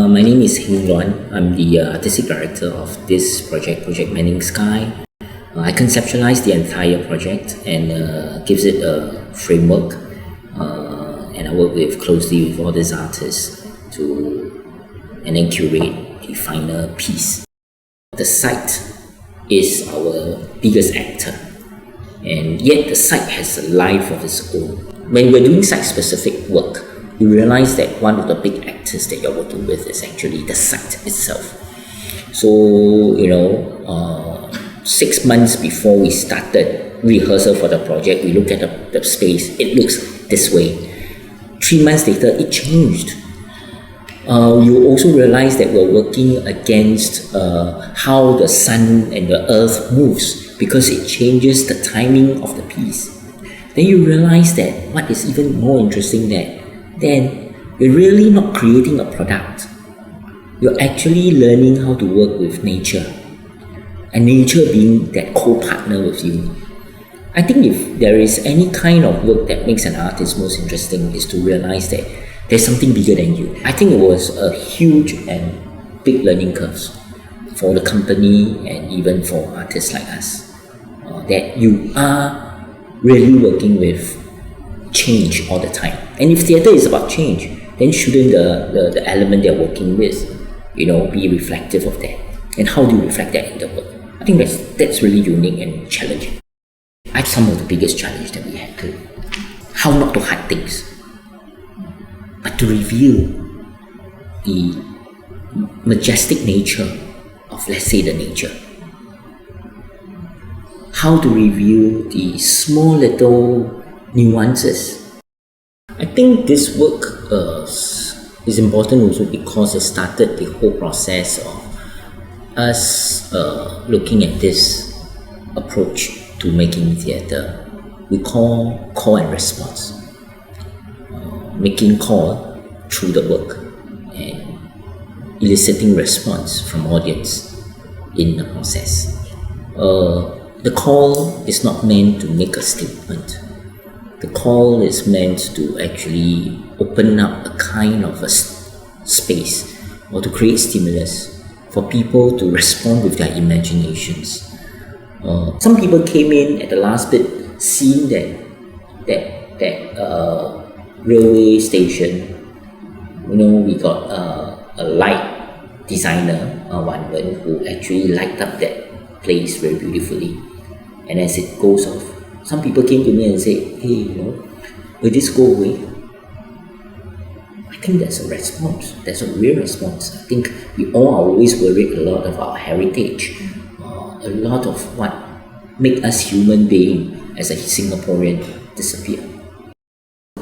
My name is Heng Luan. I'm the artistic director of this project Mending Sky. I conceptualized the entire project and gives it a framework, and I work closely with all these artists and then curate the final piece. The site is our biggest actor, and yet the site has a life of its own. When we're doing site-specific work, you realize that one of the big actors that you're working with is actually the site itself. So, 6 months before we started rehearsal for the project, we looked at the space. It looks this way. 3 months later, it changed. You also realize that we're working against how the sun and the earth moves, because it changes the timing of the piece. Then you realize that what is even more interesting, that then you're really not creating a product. You're actually learning how to work with nature, and nature being that co-partner with you. I think if there is any kind of work that makes an artist most interesting, is to realize that there's something bigger than you. I think it was a huge and big learning curve for the company and even for artists like us, that you are really working with change all the time. And if theatre is about change, then shouldn't the element they're working with, be reflective of that? And how do you reflect that in the work? I think that's really unique and challenging. I have some of the biggest challenge that we had to, how not to hide things, but to reveal the majestic nature of, let's say, the nature. How to reveal the small little nuances. I think this work is important also because it started the whole process of us looking at this approach to making theatre. We call and response. Making call through the work and eliciting response from audience in the process. The call is not meant to make a statement. The call is meant to actually open up a kind of a space, or to create stimulus for people to respond with their imaginations. Some people came in at the last bit, seeing that railway station. We got a light designer, Wan Wen, who actually lighted up that place very beautifully. And as it goes off, some people came to me and said, hey, will this go away? I think that's a response. That's a real response. I think we all are always worried a lot of our heritage, a lot of what make us human being as a Singaporean disappear.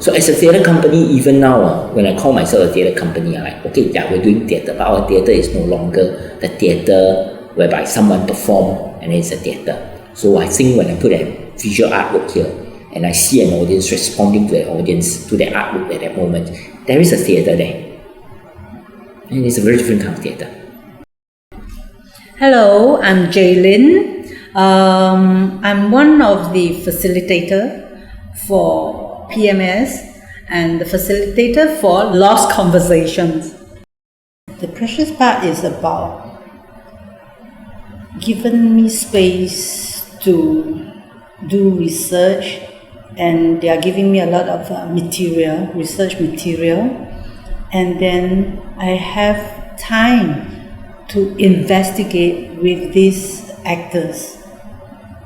So as a theatre company, even now, when I call myself a theatre company, I'm like, okay, yeah, we're doing theatre, but our theatre is no longer the theatre whereby someone perform and it's a theatre. So I think when I put a visual artwork here, and I see an audience responding to that audience, to that artwork at that moment, there is a theatre there. And it's a very different kind of theatre. Hello, I'm Jaylin. I'm one of the facilitator for PMS and the facilitator for Lost Conversations. The precious part is about giving me space to do research, and they are giving me a lot of research material, and then I have time to investigate with these actors.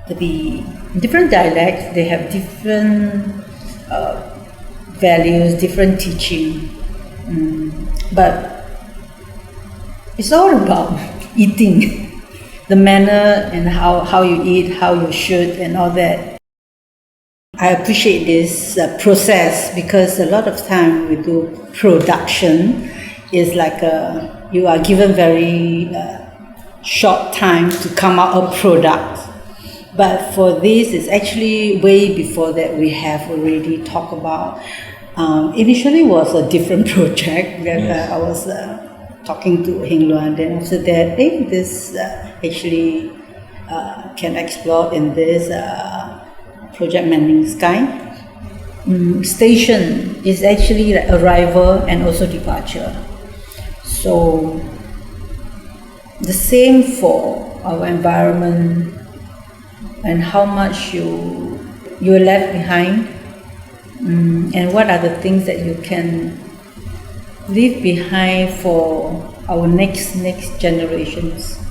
The different dialects, they have different values, different teaching, but it's all about eating. The manner and how you eat, how you shoot, and all that. I appreciate this process, because a lot of time we do production is like you are given very short time to come out a product. But for this, it's actually way before that we have already talked about. Initially was a different project that I was talking to Heng Luan, then after that, this actually can explore in this project Mending Sky. Station is actually like arrival and also departure. So the same for our environment and how much you're left behind, and what are the things that you can leave behind for our next generations.